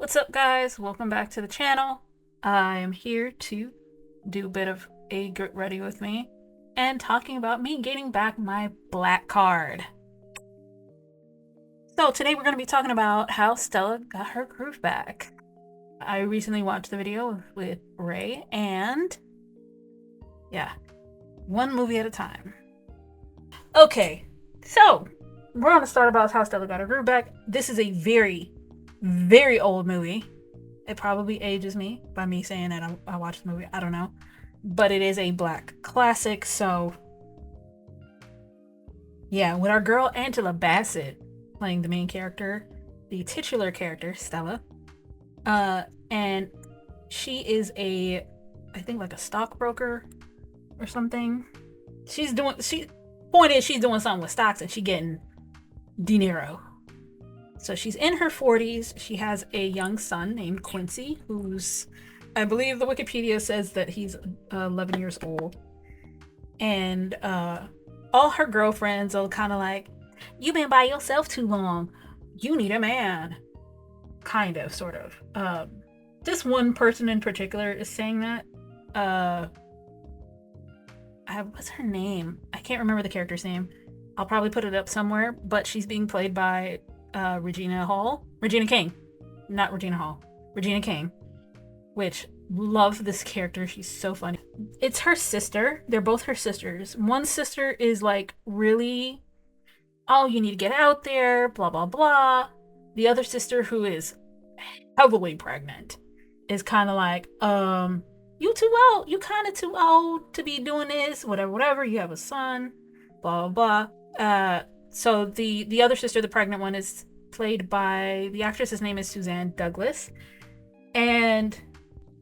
What's up, guys? Welcome back to the channel. I am here to do a bit of a get ready with me and talking about me getting back my black card. So today we're going to be talking about how Stella got her groove back. I recently watched the video with RAYE, and yeah, one movie at a time. Okay, so we're going to start about how Stella got her groove back. This is a very old movie. It probably ages me by me saying that I watched the movie. I don't know. But it is a black classic, so yeah, with our girl Angela Bassett playing the main character, the titular character, Stella. And she is I think like a stockbroker or something. Point is she's doing something with stocks and she getting dinero. So she's in her 40s. She has a young son named Quincy, who's, I believe the Wikipedia says that he's 11 years old. And all her girlfriends are kind of like, you've been by yourself too long. You need a man. Kind of, sort of. This one person in particular is saying that. What's her name? I can't remember the character's name. I'll probably put it up somewhere, but she's being played by Regina King, not Regina Hall, Regina King, which love this character. She's so funny. It's her sister. They're both her sisters. One sister is like really, oh, you need to get out there, blah, blah, blah. The other sister, who is heavily pregnant, is kind of like, you too old. You kind of too old to be doing this, whatever. You have a son, blah, blah, blah. So the other sister, the pregnant one, is played by, the actress's name is Suzanne Douglas. And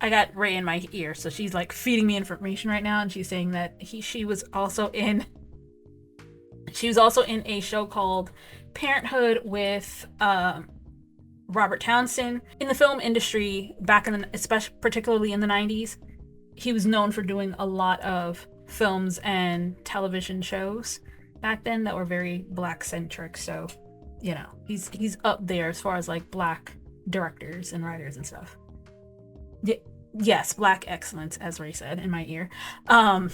I got Ray in my ear, so she's like feeding me information right now, and she's saying that she was also in a show called Parenthood with Robert Townsend. In the film industry back in especially particularly in the 90s, he was known for doing a lot of films and television shows back then that were very black centric. So, you know, he's up there as far as like black directors and writers and stuff. Yes, black excellence, as Ray said in my ear. But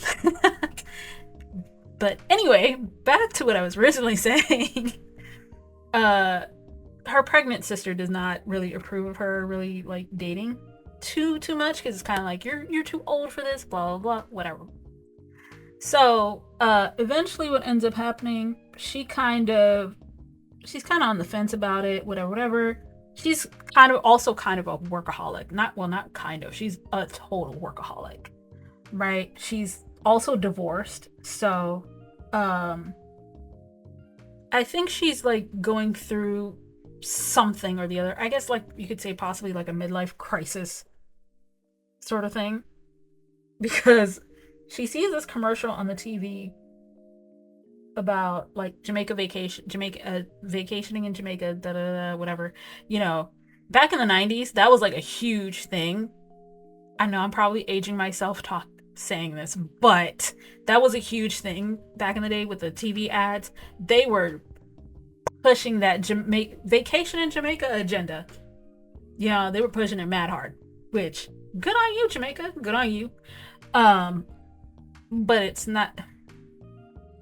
anyway, back to what I was originally saying. Her pregnant sister does not really approve of her really like dating too much, because it's kind of like you're too old for this, blah blah blah, whatever. So eventually what ends up happening, she's kind of on the fence about it, whatever. She's also kind of a workaholic. Not kind of. She's a total workaholic, right? She's also divorced. So I think she's like going through something or the other. I guess like you could say possibly like a midlife crisis sort of thing, because she sees this commercial on the TV about like vacationing in Jamaica, whatever. You know, back in the 90s, that was like a huge thing. I know I'm probably aging myself saying this, but that was a huge thing back in the day with the TV ads. They were pushing that vacation in Jamaica agenda. Yeah, they were pushing it mad hard, which good on you, Jamaica. Good on you. But it's not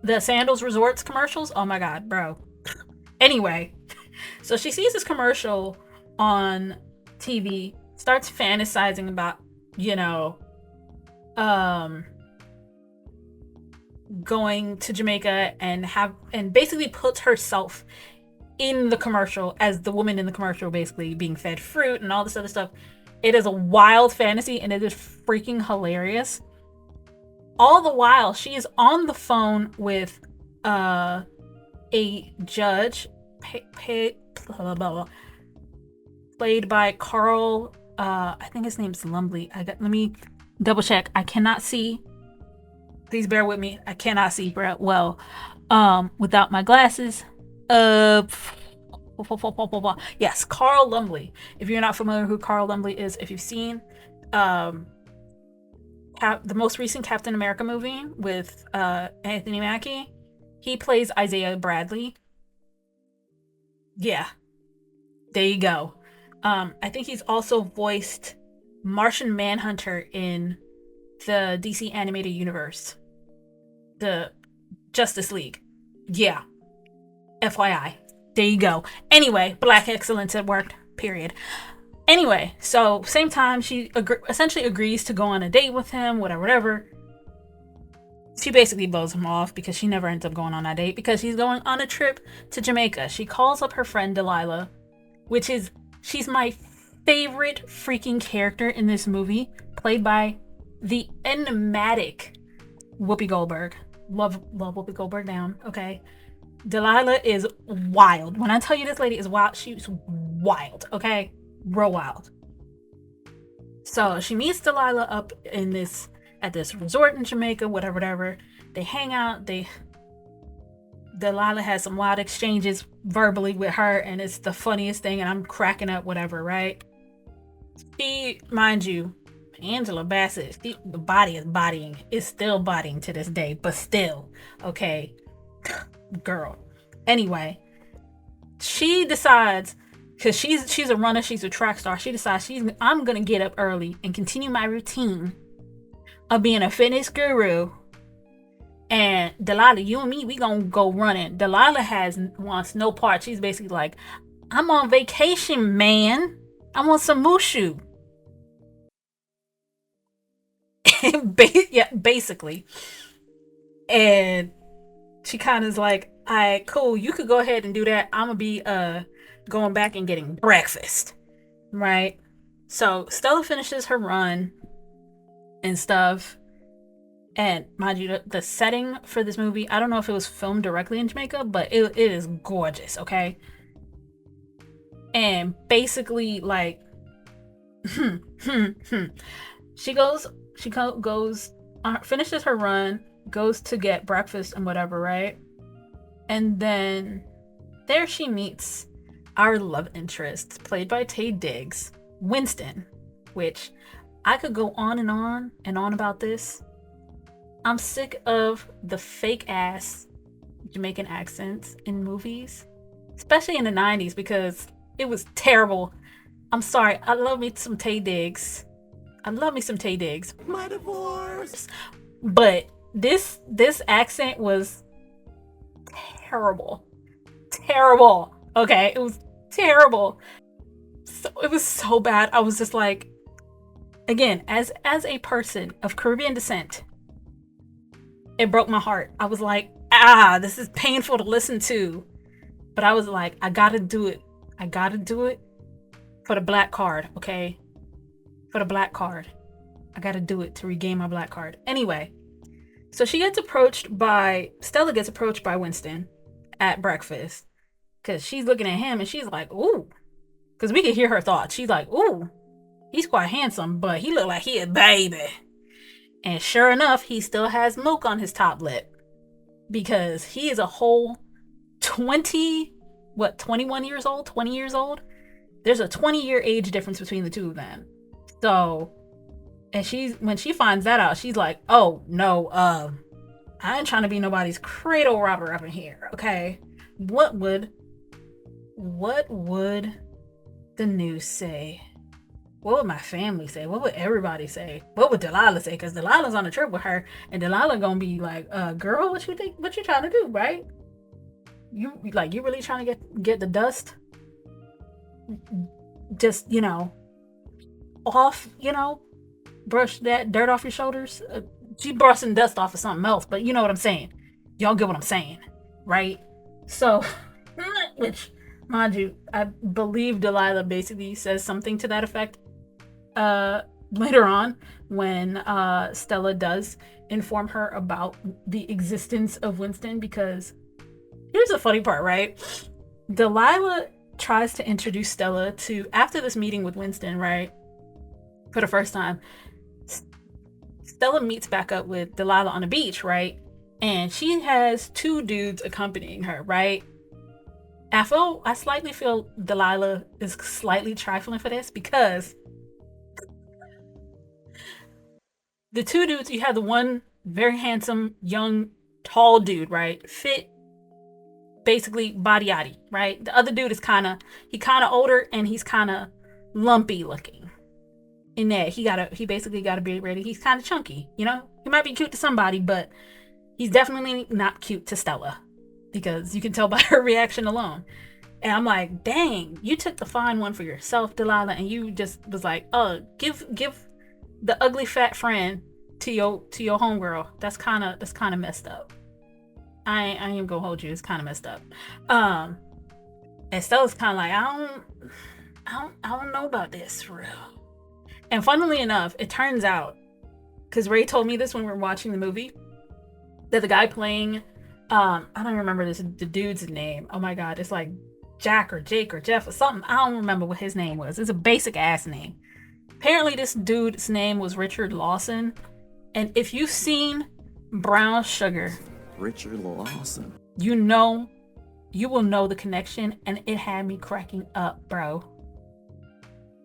the Sandals Resorts commercials. Oh my god, bro. Anyway, so she sees this commercial on TV, starts fantasizing about, you know, going to Jamaica and basically puts herself in the commercial as the woman in the commercial, basically being fed fruit and all this other stuff. It is a wild fantasy, and it is freaking hilarious. All the while, she is on the phone with a judge played by Carl. I think his name's Lumbly. Let me double check. I cannot see. Please bear with me. I cannot see well without my glasses. Yes, Carl Lumbly. If you're not familiar with who Carl Lumbly is, if you've seen the most recent Captain America movie with Anthony Mackie, he plays Isaiah Bradley. Yeah, there you go. I think he's also voiced Martian Manhunter in the DC animated universe, the Justice League. Yeah, FYI. There you go. Anyway, black excellence at work. Period. Anyway, so same time she essentially agrees to go on a date with him, whatever. She basically blows him off because she never ends up going on that date because she's going on a trip to Jamaica. She calls up her friend Delilah, which is, she's my favorite freaking character in this movie, played by the enigmatic Whoopi Goldberg. Love Whoopi Goldberg down, okay? Delilah is wild. When I tell you this lady is wild, she's wild, okay? Real wild. So she meets Delilah up at this resort in Jamaica, whatever. They hang out. Delilah has some wild exchanges verbally with her, and it's the funniest thing, and I'm cracking up, whatever, right? She, mind you, Angela Bassett, the body is bodying. It's still bodying to this day, but still, okay? Girl. Anyway, she decides, because she's a runner, she's a track star, she decides I'm going to get up early and continue my routine of being a fitness guru. And Delilah, you and me, we gonna go running. Delilah wants no part. She's basically like, I'm on vacation, man. I want some mushu. Yeah, basically. And she kind of is like, all right, cool, you could go ahead and do that. I'm gonna be going back and getting breakfast, right? So Stella finishes her run and stuff. And mind you, the setting for this movie, I don't know if it was filmed directly in Jamaica, but it is gorgeous, okay? And basically, like, she goes, finishes her run, goes to get breakfast and whatever, right? And then there she meets our love interest, played by Taye Diggs, Winston, which I could go on and on about this. I'm sick of the fake ass Jamaican accents in movies, especially in the 90s, because it was terrible. I'm sorry. I love me some Taye Diggs. My divorce. But this accent was terrible. Terrible. Okay, it was terrible. So it was so bad. I was just like, again, as a person of Caribbean descent, it broke my heart. I was like, this is painful to listen to. But I was like, I gotta do it. I gotta do it for the black card, okay? For the black card. I gotta do it to regain my black card. Anyway, so Stella gets approached by Winston at breakfast. Because she's looking at him and she's like, ooh. Because we could hear her thoughts. She's like, ooh, he's quite handsome, but he look like he a baby. And sure enough, he still has milk on his top lip. Because he is a whole 21 years old? 20 years old? There's a 20-year age difference between the two of them. So, and when she finds that out, she's like, oh, no, I ain't trying to be nobody's cradle robber up in here, okay? What would the news say? What would my family say? What would everybody say? What would Delilah say? Because Delilah's on a trip with her, and Delilah gonna be like, girl, what you think? What you trying to do, right? You really trying to get the dust? Just, off, brush that dirt off your shoulders? She brushing dust off of something else, but you know what I'm saying. Y'all get what I'm saying, right? So, which, mind you, I believe Delilah basically says something to that effect later on when Stella does inform her about the existence of Winston, because here's the funny part, right? Delilah tries to introduce Stella to, after this meeting with Winston, right? For the first time, Stella meets back up with Delilah on the beach, right? And she has two dudes accompanying her, right? I slightly feel Delilah is slightly trifling for this, because the two dudes, you have the one very handsome, young, tall dude, right? Fit, basically body-yaddy, right? The other dude is kind of older, and he's kind of lumpy looking. In that he basically got a beard ready. He's kind of chunky, you know. He might be cute to somebody, but he's definitely not cute to Stella, because you can tell by her reaction alone. And I'm like, dang, you took the fine one for yourself, Delilah, and you just was like, give the ugly fat friend to your homegirl. That's kind of messed up. I ain't gonna hold you. It's kind of messed up. And Stella's kind of like, I don't know about this for real. And funnily enough, it turns out, because Ray told me this when we were watching the movie, that the guy playing, I don't remember the dude's name. Oh my god, it's like Jack or Jake or Jeff or something. I don't remember what his name was. It's a basic ass name. Apparently this dude's name was Richard Lawson. And if you've seen Brown Sugar, Richard Lawson, you will know the connection, and it had me cracking up, bro.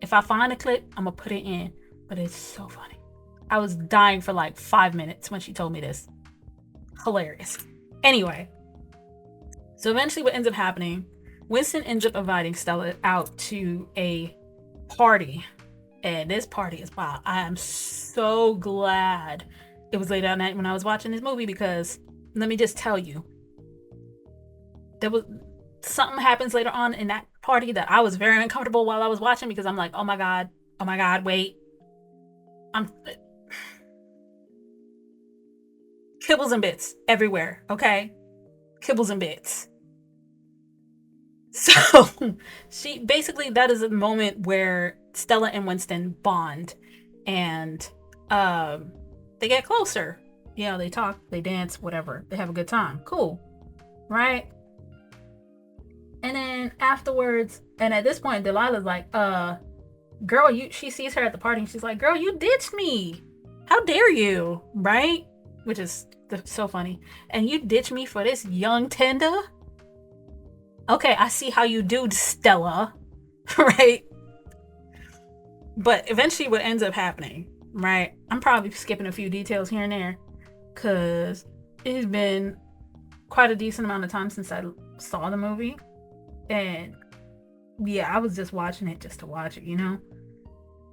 If I find a clip, I'm gonna put it in, but it's so funny. I was dying for like 5 minutes when she told me this. Hilarious. Anyway, so eventually what ends up happening, Winston ends up inviting Stella out to a party, and this party is wild. I am so glad it was late at night when I was watching this movie, because let me just tell you, there was something happens later on in that party that I was very uncomfortable while I was watching, because I'm like, oh my god, wait, kibbles and bits everywhere, okay? Kibbles and bits. So she basically, that is a moment where Stella and Winston bond, and they get closer. You know, they talk, they dance, whatever. They have a good time. Cool. Right? And then afterwards, and at this point, Delilah's like, girl, she sees her at the party, and she's like, girl, you ditched me. How dare you? Right? Which is so funny. And you ditched me for this young tender? Okay, I see how you do, Stella. Right? But eventually what ends up happening, right? I'm probably skipping a few details here and there, because it's been quite a decent amount of time since I saw the movie. And yeah, I was just watching it just to watch it, you know?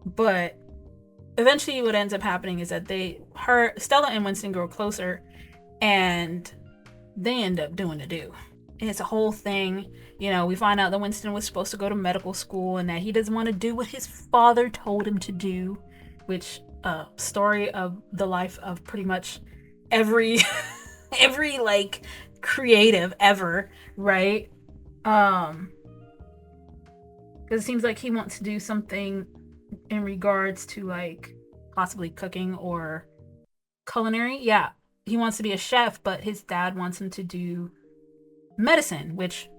But eventually what ends up happening is that Stella and Winston grow closer, and they end up doing the do. And it's a whole thing. You know, we find out that Winston was supposed to go to medical school, and that he doesn't want to do what his father told him to do, which story of the life of pretty much every like creative ever, right? Because it seems like he wants to do something in regards to like possibly cooking or culinary. Yeah, he wants to be a chef, but his dad wants him to do medicine, which,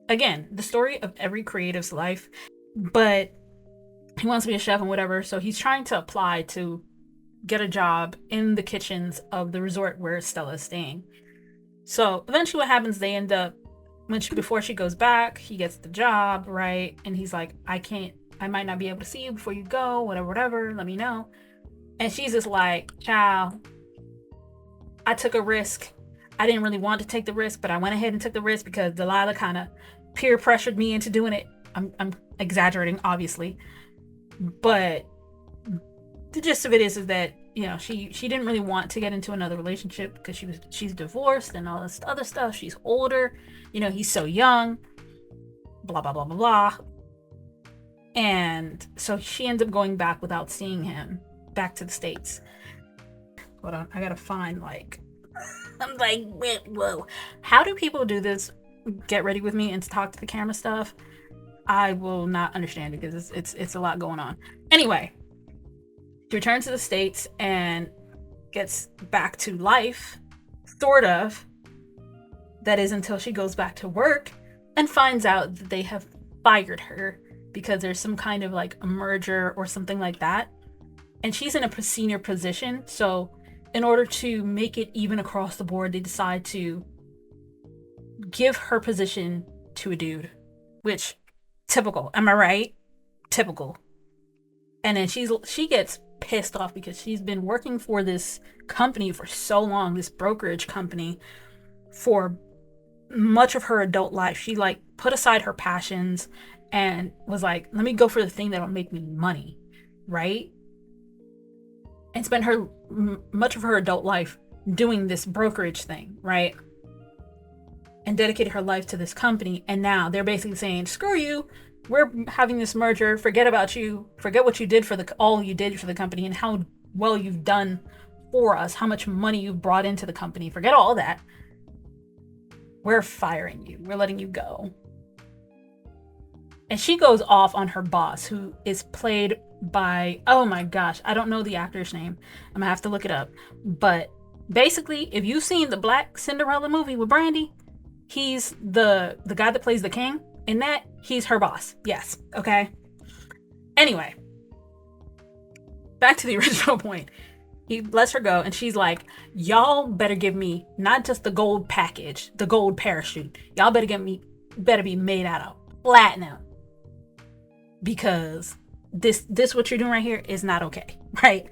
again, the story of every creative's life. But he wants to be a chef and whatever, so he's trying to apply to get a job in the kitchens of the resort where Stella is staying. So eventually what happens, they end up, before she goes back, he gets the job, right? And he's like, I might not be able to see you before you go, whatever, let me know. And she's just like, child, I took a risk. I didn't really want to take the risk, but I went ahead and took the risk because Delilah kind of peer pressured me into doing it. I'm exaggerating, obviously. But the gist of it is that, you know, she didn't really want to get into another relationship because she's divorced and all this other stuff. She's older. You know, he's so young. Blah, blah, blah, blah, blah. And so she ends up going back without seeing him back to the States. Hold on. I got to find I'm like, whoa. How do people do this? Get ready with me and talk to the camera stuff? I will not understand it because it's a lot going on. Anyway, she returns to the States and gets back to life, sort of. That is until she goes back to work and finds out that they have fired her because there's some kind of like a merger or something like that. And she's in a senior position, so in order to make it even across the board, they decide to give her position to a dude, which, typical. Am I right? Typical. And then she gets pissed off because she's been working for this company for so long, this brokerage company, for much of her adult life. She like put aside her passions and was like, let me go for the thing that'll make me money, right? And spent much of her adult life doing this brokerage thing, right? And dedicated her life to this company. And now they're basically saying, screw you. We're having this merger. Forget about you. Forget what you did for all you did for the company and how well you've done for us, how much money you've brought into the company. Forget all that. We're firing you. We're letting you go. And she goes off on her boss, who is played by, oh my gosh, I don't know the actor's name. I'm gonna have to look it up. But basically, if you've seen the Black Cinderella movie with Brandy, he's the guy that plays the king. In that, he's her boss. Yes, okay? Anyway, back to the original point. He lets her go, and she's like, y'all better give me not just the gold package, the gold parachute. Y'all better be made out of platinum. Because this what you're doing right here is not okay, right?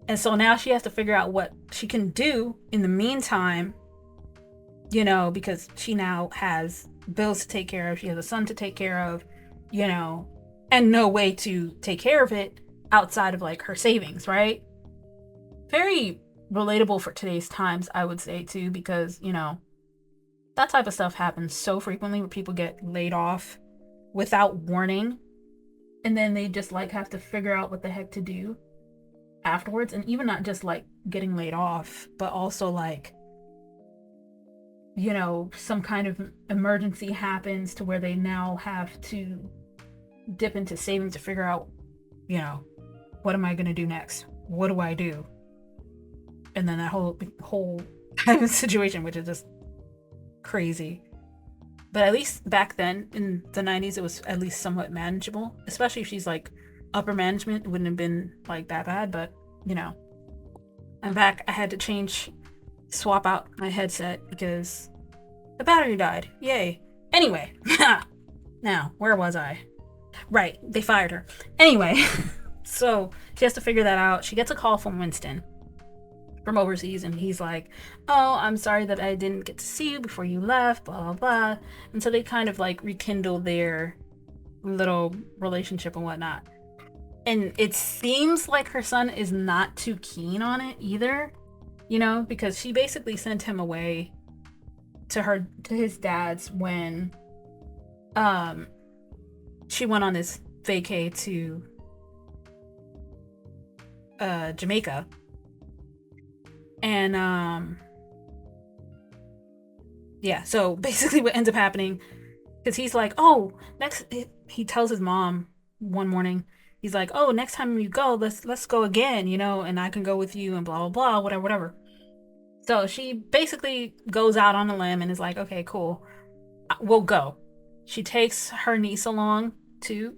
And so now she has to figure out what she can do in the meantime, you know, because she now has bills to take care of, she has a son to take care of, you know, and no way to take care of it outside of like her savings, right? Very relatable for today's times, I would say, too, because, you know, that type of stuff happens so frequently where people get laid off without warning, and then they just like have to figure out what the heck to do afterwards. And even not just like getting laid off, but also like, you know, some kind of emergency happens to where they now have to dip into savings to figure out, you know, what am I going to do next? What do I do? And then that whole kind of situation, which is just crazy. But at least back then in the 90s, it was at least somewhat manageable, especially if she's like upper management. It wouldn't have been like that bad, but you know, I'm back. I had to swap out my headset because the battery died. Yay. Anyway, now, where was I? Right, they fired her. Anyway, so she has to figure that out. She gets a call from Winston from overseas, and he's like, oh, I'm sorry that I didn't get to see you before you left, blah blah blah. And so they kind of like rekindle their little relationship and whatnot. And it seems like her son is not too keen on it either, you know, because she basically sent him away to his dad's when she went on this vacay to Jamaica. And yeah, so basically what ends up happening, because he's like, oh, he tells his mom one morning, he's like, oh, next time you go, let's go again, you know, and I can go with you and blah blah blah, whatever. So she basically goes out on a limb and is like, okay, cool, we'll go. She takes her niece along too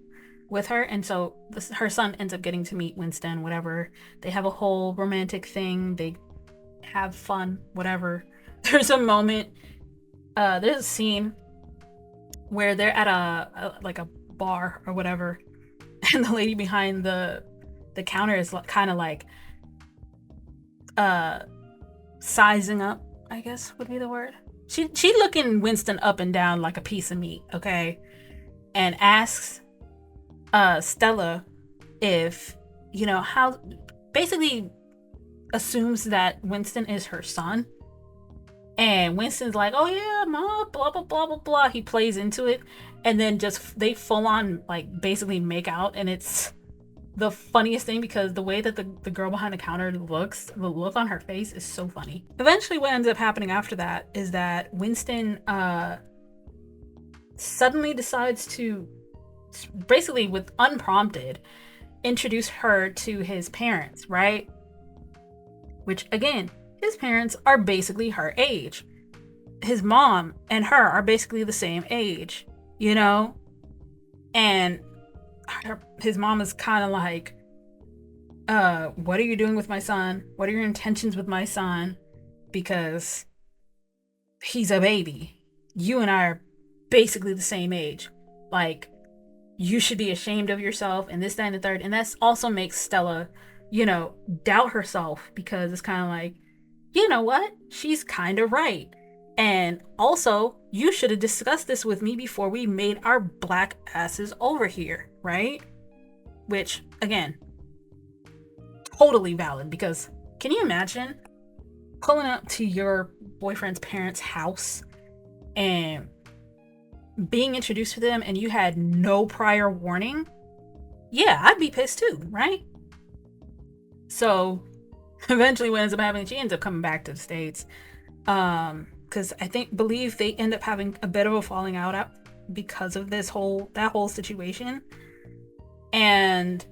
with her, and so her son ends up getting to meet Winston, whatever. They have a whole romantic thing, they have fun, whatever. There's a moment, there's a scene where they're at a bar or whatever, and the lady behind the counter is kind of like sizing up, I guess would be the word. She looking Winston up and down like a piece of meat, okay, and asks Stella if, you know, how, basically assumes that Winston is her son. And Winston's like, oh yeah, ma, blah blah blah blah blah. He plays into it, and then just they full on like basically make out, and it's the funniest thing because the way that the girl behind the counter looks, the look on her face is so funny. Eventually what ends up happening after that is that Winston suddenly decides to, basically with unprompted, introduce her to his parents, right? Which again, his parents are basically her age. His mom and her are basically the same age, you know? And his mom is kind of like, what are you doing with my son? What are your intentions with my son? Because he's a baby. You and I are basically the same age. Like, you should be ashamed of yourself, and this, that, and the third. And that also makes Stella, you know, doubt herself, because it's kind of like, you know what? She's kind of right. And also, you should have discussed this with me before we made our black asses over here, right? Which, again, totally valid, because can you imagine pulling up to your boyfriend's parents' house and being introduced to them and you had no prior warning? Yeah, I'd be pissed too, right? So eventually what ends up happening, she ends up coming back to the States. Because believe they end up having a bit of a falling out because of that whole situation. And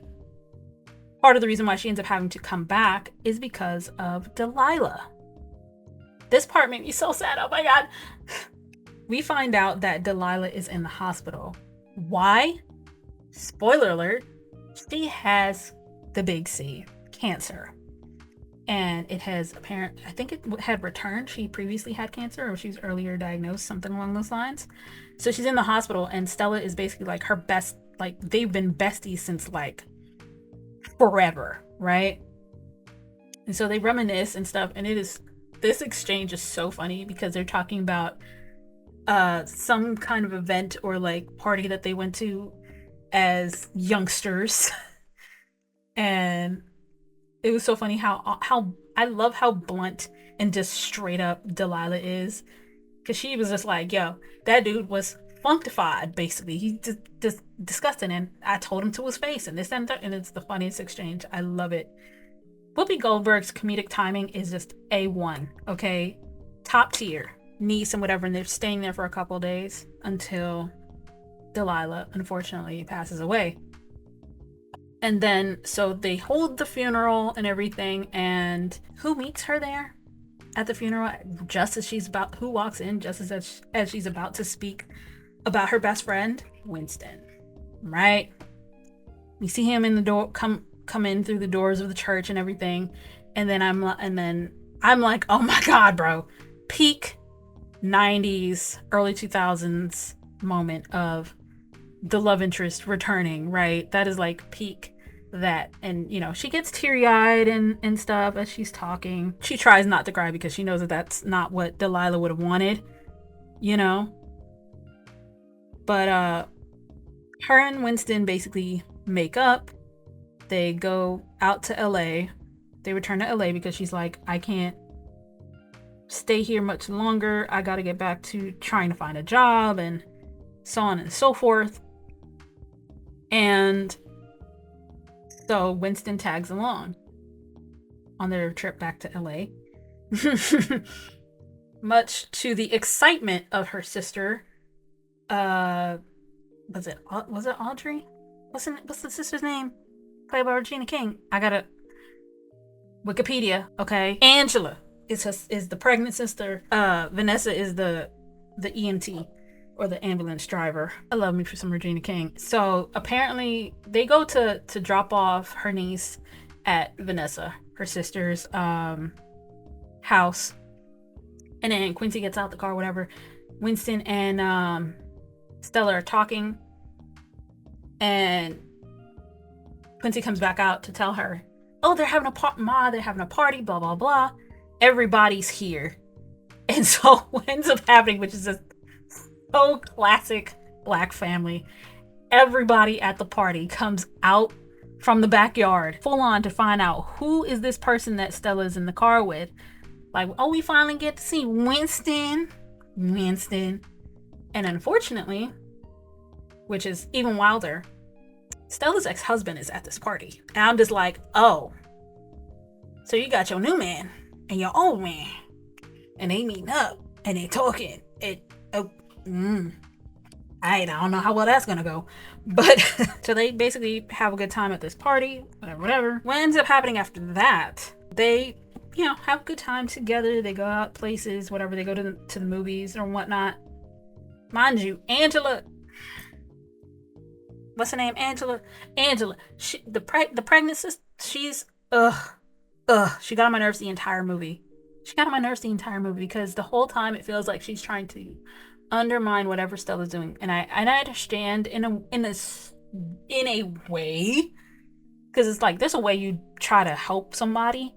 part of the reason why she ends up having to come back is because of Delilah. This part made me so sad. Oh my god. We find out that Delilah is in the hospital. Why? Spoiler alert. She has the big C, cancer. And it has I think it had returned. She previously had cancer, or she was earlier diagnosed, something along those lines. So she's in the hospital, and Stella is basically like her best, like they've been besties since like forever, right? And so they reminisce and stuff, and this exchange is so funny because they're talking about some kind of event or like party that they went to as youngsters. And it was so funny how I love how blunt and just straight up Delilah is, because she was just like, yo, that dude was functified, basically. He just disgusting, and I told him to his face, and this and that, and it's the funniest exchange. I love it. Whoopi Goldberg's comedic timing is just A1, okay? Top tier. Niece and whatever, and they're staying there for a couple days until Delilah, unfortunately, passes away. And then, so they hold the funeral and everything, and who meets her there at the funeral just as who walks in just as she's about to speak about her best friend? Winston, right? We see him in the door, come in through the doors of the church and everything, and then I'm like, oh my god, bro, peak 90s, early 2000s moment of the love interest returning, right? That is like peak that. And, you know, she gets teary-eyed and stuff as she's talking. She tries not to cry because she knows that that's not what Delilah would have wanted, you know? But her and Winston basically make up. They go out to LA. They return to LA because she's like, I can't stay here much longer. I gotta get back to trying to find a job and so on and so forth. And so Winston tags along on their trip back to LA. Much to the excitement of her sister. Was it Audrey? What's the sister's name? Played by Regina King. I gotta Wikipedia, okay? Angela is the pregnant sister. Vanessa is the EMT or the ambulance driver. I love me for some Regina King. So apparently they go to drop off her niece at Vanessa, her sister's house. And then Quincy gets out the car, whatever. Winston and Stella are talking. And Quincy comes back out to tell her, oh, they're having they're having a party, blah, blah, blah. Everybody's here. And so what ends up happening, which is just so classic Black family, everybody at the party comes out from the backyard full on to find out who is this person that Stella's in the car with. Like, oh, we finally get to see Winston. And unfortunately, which is even wilder, Stella's ex-husband is at this party. And I'm just like, oh, so you got your new man and your old man, and they meeting up and they talking. I don't know how well that's gonna go, but so they basically have a good time at this party, whatever. What ends up happening after that? They, have a good time together. They go out places, whatever. They go to the movies or whatnot. Mind you, Angela. What's her name? Angela. She, the pregnant sister. She's She got on my nerves the entire movie. Because the whole time it feels like she's trying to undermine whatever Stella's doing, and I understand in a way, because it's like there's a way you try to help somebody,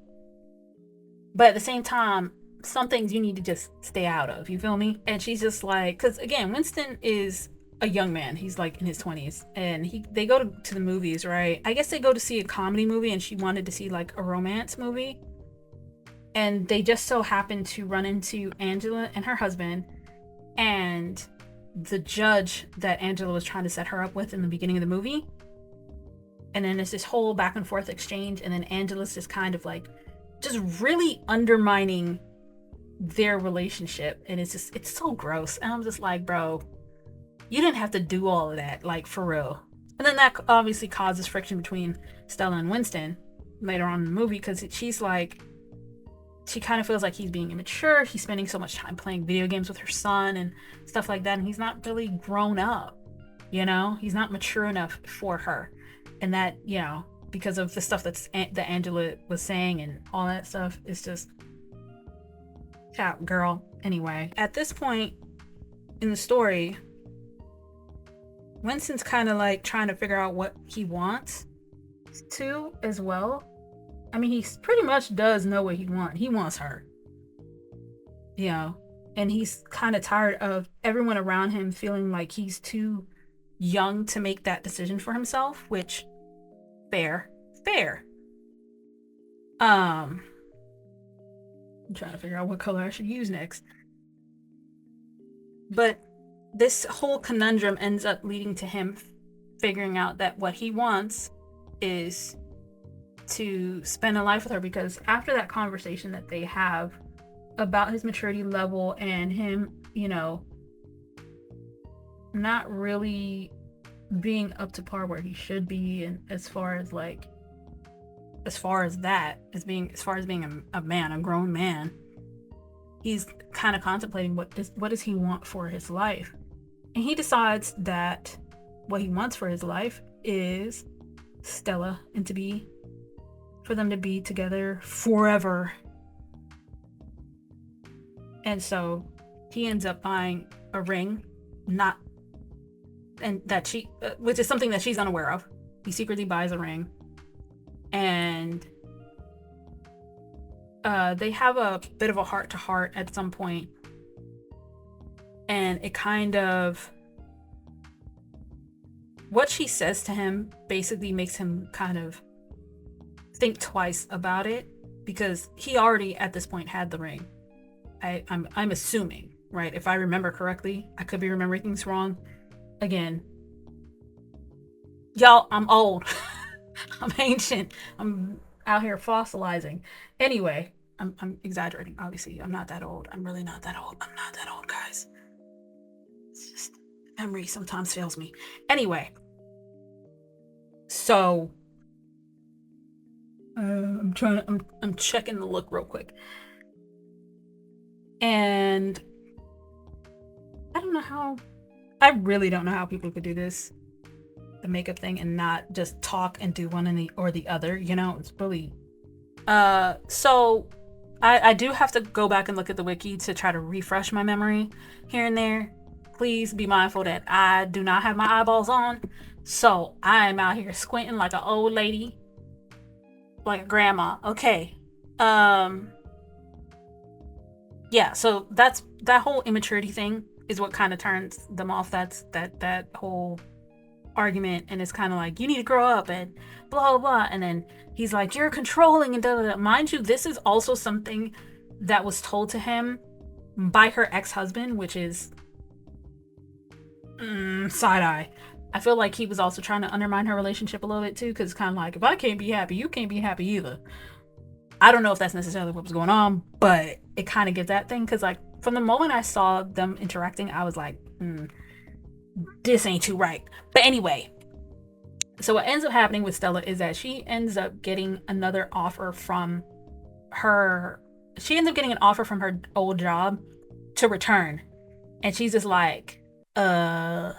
but at the same time, some things you need to just stay out of. You feel me? And she's just like, because again, Winston is a young man. He's like in his 20s, and they go to the movies, right? I guess they go to see a comedy movie, and she wanted to see like a romance movie. And they just so happened to run into Angela and her husband, and the judge that Angela was trying to set her up with in the beginning of the movie. And then there's this whole back and forth exchange, and then Angela's just kind of like just really undermining their relationship, and it's so gross. And I'm just like, bro, you didn't have to do all of that, like, for real. And then that obviously causes friction between Stella and Winston later on in the movie, because she's like, she kind of feels like he's being immature. He's spending so much time playing video games with her son and stuff like that, and he's not really grown up, you know? He's not mature enough for her. And that, you know, because of the stuff that Angela was saying and all that stuff, is just, girl. Anyway, at this point in the story, Winston's kind of like trying to figure out what he wants to as well. I mean, he pretty much does know what he wants. He wants her, you know, and he's kind of tired of everyone around him feeling like he's too young to make that decision for himself, which fair. I'm trying to figure out what color I should use next. But this whole conundrum ends up leading to him figuring out that what he wants is to spend a life with her, because after that conversation that they have about his maturity level and him, you know, not really being up to par where he should be, and as far as being a man, a grown man, he's kind of contemplating what does he want for his life. And he decides that what he wants for his life is Stella, and for them to be together forever. And so he ends up buying a ring, which is something that she's unaware of. He secretly buys a ring, and they have a bit of a heart-to-heart at some point, and it kind of, what she says to him basically makes him kind of think twice about it, because he already at this point had the ring. I'm assuming, right? If I remember correctly, I could be remembering things wrong. Again, y'all, I'm old. I'm ancient. I'm out here fossilizing. Anyway, I'm exaggerating. Obviously, I'm not that old. I'm really not that old. I'm not that old, guys. It's just memory sometimes fails me. Anyway, so I'm checking the look real quick, and I really don't know how people could do this, the makeup thing, and not just talk and do one or the other, you know? It's really so I do have to go back and look at the wiki to try to refresh my memory here and there. Please be mindful that I do not have my eyeballs on, so I'm out here squinting like an old lady, like a grandma. Okay. Yeah, so that whole immaturity thing is what kind of turns them off. That's that whole argument, and it's kind of like, you need to grow up and blah blah blah. And then he's like, you're controlling and da da da. Mind you, this is also something that was told to him by her ex-husband, which is side eye. I feel like he was also trying to undermine her relationship a little bit too, because it's kind of like, if I can't be happy, you can't be happy either. I don't know if that's necessarily what was going on, but it kind of gives that thing, because like from the moment I saw them interacting, I was like, this ain't too right. But anyway, so what ends up happening with Stella is that she ends up getting another offer from her. She ends up getting an offer from her old job to return, and she's just like, should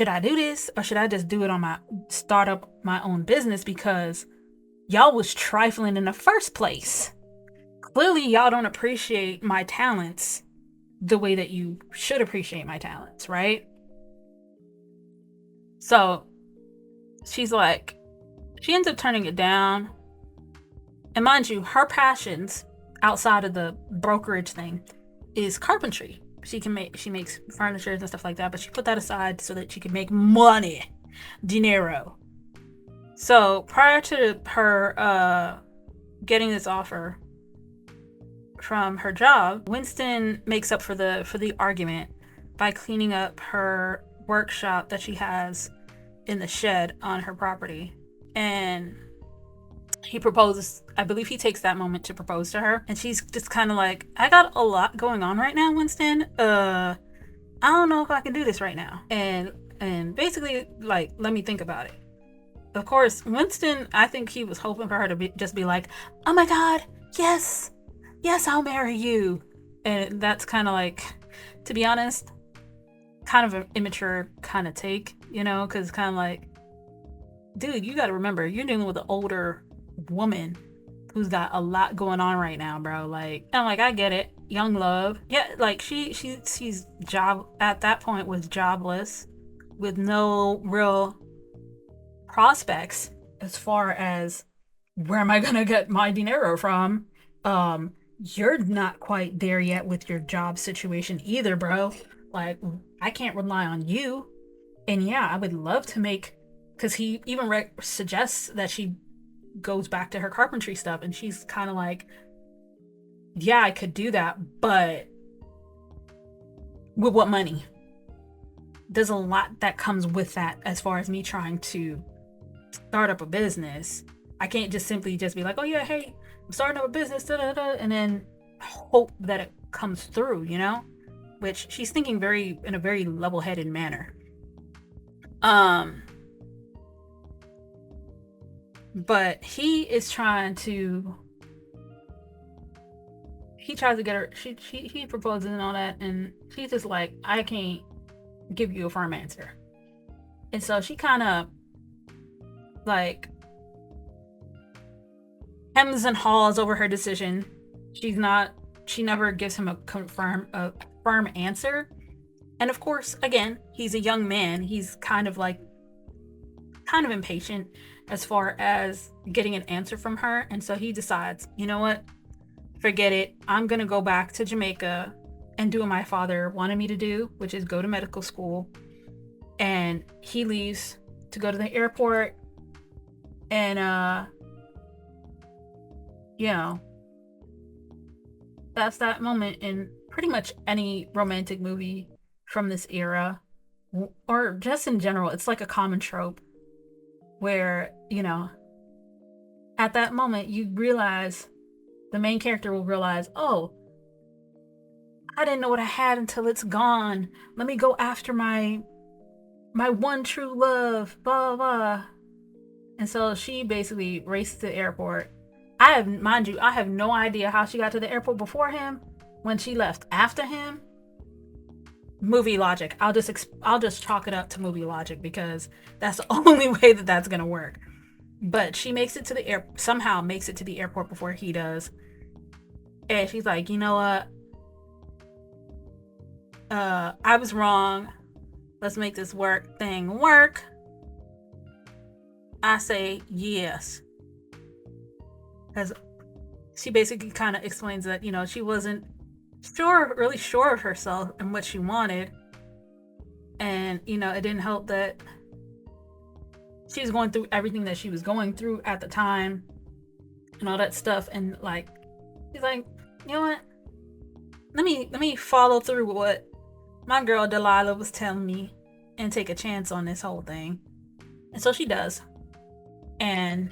I do this, or should I just do it start up my own business, because y'all was trifling in the first place. Clearly y'all don't appreciate my talents the way that you should appreciate my talents, right? So she's like, she ends up turning it down, And mind you, her passions outside of the brokerage thing is carpentry. She makes furniture and stuff like that, but she put that aside so that she could make money, dinero. So prior to her getting this offer from her job, Winston makes up for the argument by cleaning up her workshop that she has in the shed on her property. And he proposes. I believe he takes that moment to propose to her, and she's just kind of like, I got a lot going on right now, Winston. I don't know if I can do this right now. And basically, like, let me think about it. Of course, Winston, I think he was hoping for her to just be like, oh my god, yes, I'll marry you. And that's kind of like, to be honest, kind of an immature kind of take, you know, because kind of like, dude, you got to remember, you're dealing with an older woman who's got a lot going on right now, bro. Like, I'm like, I get it, young love. Yeah, like she's at that point was jobless with no real prospects as far as where am I gonna get my dinero from. You're not quite there yet with your job situation either, bro. Like, I can't rely on you. And yeah, I would love to make, because he even suggests that she goes back to her carpentry stuff, and she's kind of like, yeah, I could do that, but with what money? There's a lot that comes with that as far as me trying to start up a business. I can't just simply just be like, oh yeah, hey, I'm starting up a business, da, da, da, and then hope that it comes through, you know? Which she's thinking in a very level-headed manner. But he tries to get her, he proposes and all that, and she's just like, I can't give you a firm answer. And so she kind of like hems and haws over her decision. She never gives him a firm answer. And of course, again, he's a young man. He's kind of impatient as far as getting an answer from her. And so he decides, you know what? Forget it. I'm going to go back to Jamaica and do what my father wanted me to do, which is go to medical school. And he leaves to go to the airport. And, you know, that's that moment in pretty much any romantic movie from this era, or just in general. It's like a common trope where, you know, at that moment you realize, the main character will realize, oh, I didn't know what I had until it's gone. Let me go after my one true love, blah, blah, blah. And so she basically races to the airport. I have no idea how she got to the airport before him. When she left after him, movie logic. I'll just chalk it up to movie logic, because that's the only way that's gonna work. But she somehow makes it to the airport before he does. And she's like, you know what? I was wrong. Let's make this thing work. I say yes. Because she basically kind of explains that, you know, she wasn't really sure of herself and what she wanted. And, you know, it didn't help that she was going through everything that she was going through at the time and all that stuff. And like, she's like, you know what? Let me follow through with what my girl Delilah was telling me and take a chance on this whole thing. And so she does. And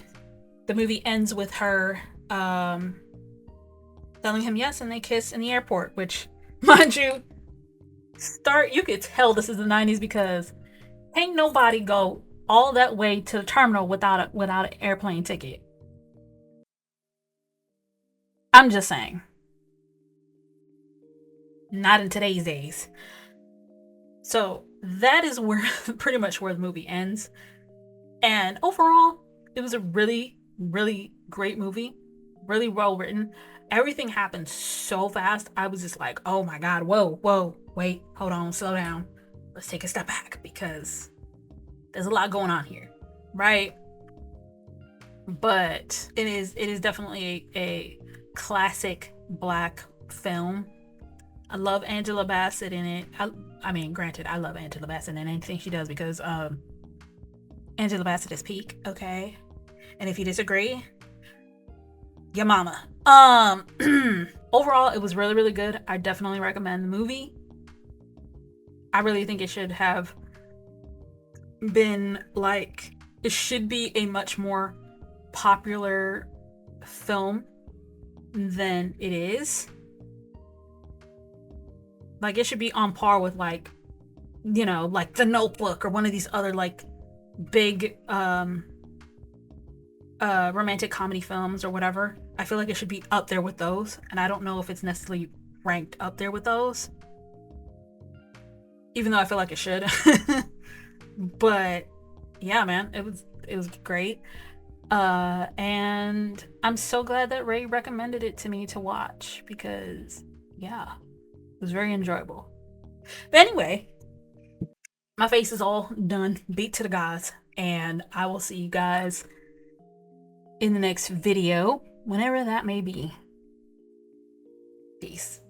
the movie ends with her telling him yes, and they kiss in the airport, which, mind you, you could tell this is the 90s, because ain't nobody go all that way to the terminal without an airplane ticket. I'm just saying. Not in today's days. So that is pretty much where the movie ends. And overall, it was a really, really great movie. Really well written. Everything happened so fast. I was just like, oh my god, whoa, wait, hold on, slow down. Let's take a step back, because there's a lot going on here, right? but it is definitely a classic black film. I love Angela Bassett in it. I mean, granted, I love Angela Bassett in anything she does because Angela Bassett is peak, okay? And if you disagree, your mama. Overall, it was really, really good. I definitely recommend the movie. I really think it should have been like, it should be a much more popular film than it is. Like, it should be on par with, like, you know, like The Notebook or one of these other like big romantic comedy films or whatever. I feel like it should be up there with those, and I don't know if it's necessarily ranked up there with those, even though I feel like it should. But yeah, man, it was great. And I'm so glad that Ray recommended it to me to watch because yeah, it was very enjoyable. But anyway, my face is all done, beat to the gods, and I will see you guys in the next video, whenever that may be. Peace.